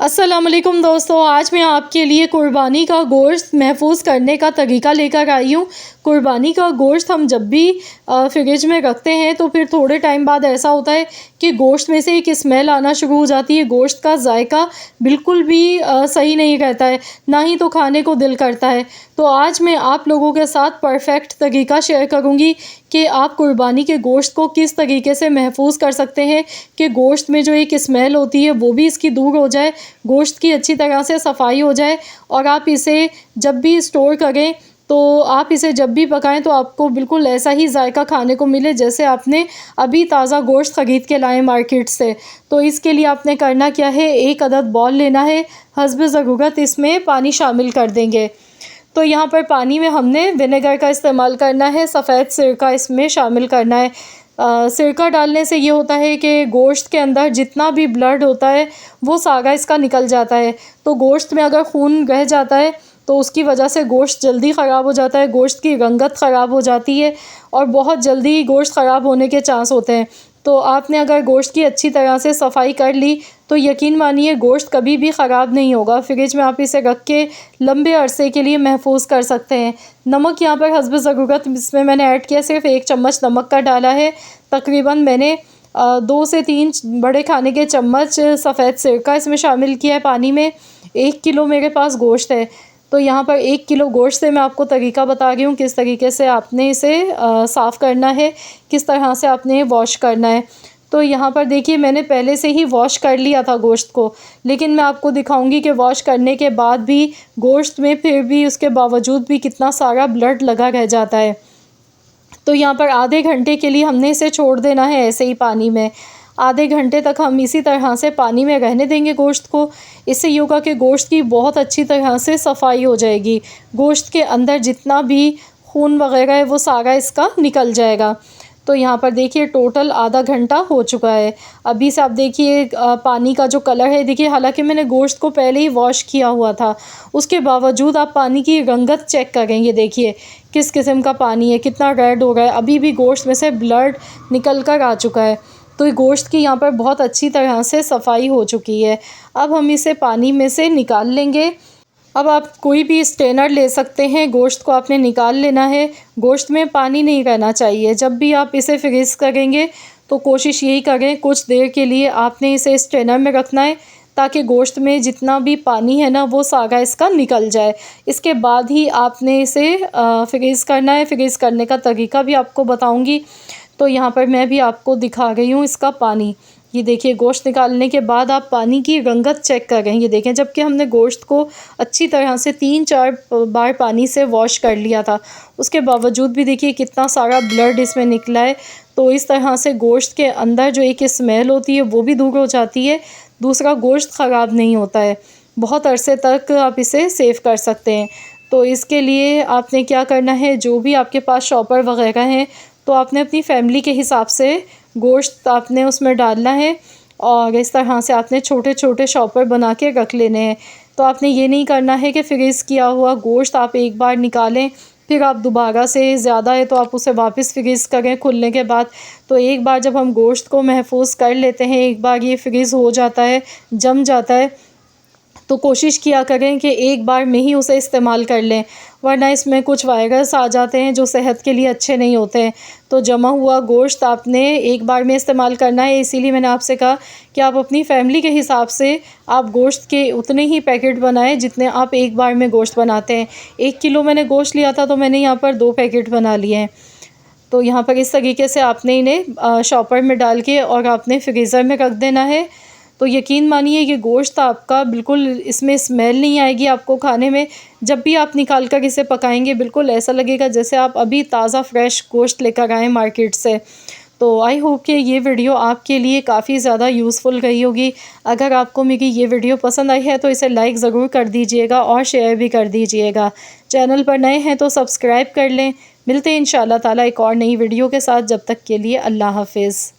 अस्सलाम वालेकुम दोस्तों, आज मैं आपके लिए कुर्बानी का गोश्त महफूज करने का तरीका लेकर आई हूँ। कुर्बानी का गोश्त हम जब भी फ्रिज में रखते हैं तो फिर थोड़े टाइम बाद ऐसा होता है कि गोश्त में से एक स्मेल आना शुरू हो जाती है। गोश्त का जायका बिल्कुल भी सही नहीं रहता है, ना ही तो खाने को दिल करता है। तो आज मैं आप लोगों के साथ परफेक्ट तरीका शेयर करूँगी कि आप कुर्बानी के गोश्त को किस तरीके से महफूज कर सकते हैं कि गोश्त में जो एक स्मेल होती है वो भी इसकी दूर हो जाए, गोश्त की अच्छी तरह से सफाई हो जाए और आप इसे जब भी स्टोर करें तो आप इसे जब भी पकाएं तो आपको बिल्कुल ऐसा ही जायका खाने को मिले जैसे आपने अभी ताज़ा गोश्त ख़रीद के लाए मार्केट से। तो इसके लिए आपने करना क्या है, एक अदद बॉल लेना है, हस्ब ज़रूरत इसमें पानी शामिल कर देंगे। तो यहाँ पर पानी में हमने विनेगर का इस्तेमाल करना है, सफ़ेद सिरका इसमें शामिल करना है। सिरका डालने से ये होता है कि गोश्त के अंदर जितना भी ब्लड होता है वो सारा इसका निकल जाता है। तो गोश्त में अगर खून रह जाता है तो उसकी वजह से गोश्त जल्दी ख़राब हो जाता है, गोश्त की रंगत ख़राब हो जाती है और बहुत जल्दी गोश्त ख़राब होने के चांस होते हैं। तो आपने अगर गोश्त की अच्छी तरह से सफाई कर ली तो यकीन मानिए गोश्त कभी भी ख़राब नहीं होगा। फ्रिज में आप इसे रख के लंबे अरसे के लिए महफूज कर सकते हैं। नमक यहाँ पर हस्ब ज़रूरत इसमें मैंने ऐड किया, सिर्फ 1 चम्मच नमक का डाला है। तकरीबन मैंने 2 से 3 बड़े खाने के चम्मच सफ़ेद सिरका इसमें शामिल किया है पानी में। 1 किलो मेरे पास गोश्त है, तो यहाँ पर 1 किलो गोश्त से मैं आपको तरीका बता रही हूँ किस तरीके से आपने इसे साफ़ करना है, किस तरह से आपने वॉश करना है। तो यहाँ पर देखिए मैंने पहले से ही वॉश कर लिया था गोश्त को, लेकिन मैं आपको दिखाऊंगी कि वॉश करने के बाद भी गोश्त में फिर भी उसके बावजूद भी कितना सारा ब्लड लगा रह जाता है। तो यहाँ पर आधे घंटे के लिए हमने इसे छोड़ देना है ऐसे ही पानी में। आधे घंटे तक हम इसी तरह से पानी में रहने देंगे गोश्त को। इससे ये होगा कि गोश्त की बहुत अच्छी तरह से सफाई हो जाएगी, गोश्त के अंदर जितना भी खून वगैरह है वो सारा इसका निकल जाएगा। तो यहाँ पर देखिए टोटल आधा घंटा हो चुका है। अभी से आप देखिए पानी का जो कलर है, देखिए हालांकि मैंने गोश्त को पहले ही वॉश किया हुआ था, उसके बावजूद आप पानी की रंगत चेक करेंगे। देखिए किस किस्म का पानी है, कितना रेड हो गया है, अभी भी गोश्त में से ब्लड निकल कर आ चुका है। तो ये गोश्त की यहाँ पर बहुत अच्छी तरह से सफाई हो चुकी है। अब हम इसे पानी में से निकाल लेंगे। अब आप कोई भी स्ट्रेनर ले सकते हैं, गोश्त को आपने निकाल लेना है। गोश्त में पानी नहीं रहना चाहिए। जब भी आप इसे फ्रीज़ करेंगे तो कोशिश यही करें कुछ देर के लिए आपने इसे स्ट्रेनर में रखना है ताकि गोश्त में जितना भी पानी है ना वो सारा इसका निकल जाए। इसके बाद ही आपने इसे फ्रीज़ करना है। फ्रीज़ करने का तरीका भी आपको बताऊँगी। तो यहाँ पर मैं भी आपको दिखा रही हूँ इसका पानी। ये देखिए गोश्त निकालने के बाद आप पानी की रंगत चेक करें। ये देखें जबकि हमने गोश्त को अच्छी तरह से 3-4 बार पानी से वॉश कर लिया था, उसके बावजूद भी देखिए कितना सारा ब्लड इसमें निकला है। तो इस तरह से गोश्त के अंदर जो एक स्मेल होती है वो भी दूर हो जाती है, दूसरा गोश्त ख़राब नहीं होता है, बहुत अरसे तक आप इसे सेव कर सकते हैं। तो इसके लिए आपने क्या करना है, जो भी आपके पास शॉपर वगैरह हैं तो आपने अपनी फैमिली के हिसाब से गोश्त आपने उसमें डालना है और इस तरह से आपने छोटे छोटे शॉपर बना के रख लेने हैं। तो आपने ये नहीं करना है कि फ्रीज़ किया हुआ गोश्त आप एक बार निकालें फिर आप दोबारा से ज़्यादा है तो आप उसे वापस फ्रीज़ करें खुलने के बाद। तो एक बार जब हम गोश्त को महफूज कर लेते हैं, एक बार ये फ्रीज़ हो जाता है, जम जाता है, तो कोशिश किया करें कि एक बार में ही उसे इस्तेमाल कर लें, वरना इसमें कुछ वायरस आ जाते हैं जो सेहत के लिए अच्छे नहीं होते हैं। तो जमा हुआ गोश्त आपने एक बार में इस्तेमाल करना है। इसीलिए मैंने आपसे कहा कि आप अपनी फैमिली के हिसाब से आप गोश्त के उतने ही पैकेट बनाएं जितने आप एक बार में गोश्त बनाते हैं। 1 किलो मैंने गोश्त लिया था तो मैंने यहाँ पर 2 पैकेट बना लिए हैं। तो यहाँ पर इस तरीके से आपने इन्हें शॉपर में डाल के और आपने फ्रीज़र में रख देना है। तो यकीन मानिए ये गोश्त आपका बिल्कुल, इसमें स्मेल नहीं आएगी आपको खाने में। जब भी आप निकाल कर इसे पकाएंगे बिल्कुल ऐसा लगेगा जैसे आप अभी ताज़ा फ्रेश गोश्त लेकर आए मार्केट से। तो आई होप कि ये वीडियो आपके लिए काफ़ी ज़्यादा यूज़फुल रही होगी। अगर आपको मेरी ये वीडियो पसंद आई है तो इसे लाइक ज़रूर कर दीजिएगा और शेयर भी कर दीजिएगा। चैनल पर नए हैं तो सब्सक्राइब कर लें। मिलते हैं इंशाअल्लाह ताला एक और नई वीडियो के साथ। जब तक के लिए अल्लाह हाफ़िज़।